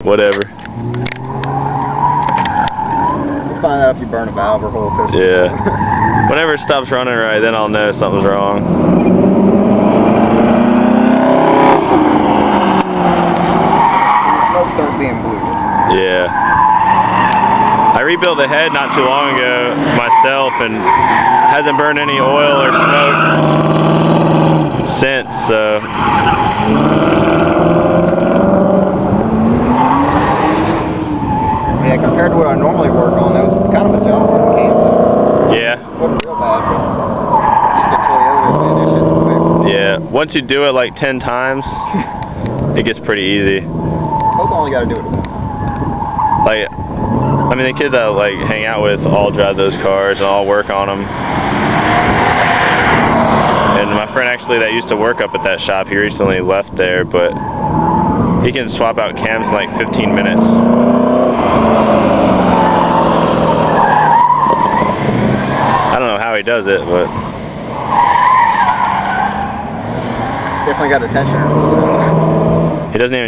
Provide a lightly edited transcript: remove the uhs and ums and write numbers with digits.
whatever. You'll find out if you burn a valve or whole piston. Yeah. Whenever it stops running right, then I'll know something's wrong. Smoke starts being blue. Yeah. I rebuilt the head not too long ago myself and hasn't burned any oil or smoke since, so. Yeah, compared to what I normally work on, it's kind of a job for the camp. Yeah. Wasn't real bad, but used to Toyotas, man, that shit's quick. Yeah, once you do it like 10 times, it gets pretty easy. Hope I only got to do it once. Like, I mean, the kids I like hang out with all drive those cars and all work on them. And my friend actually that used to work up at that shop, he recently left there, but he can swap out cams in like 15 minutes. I don't know how he does it, but Definitely got attention. he doesn't even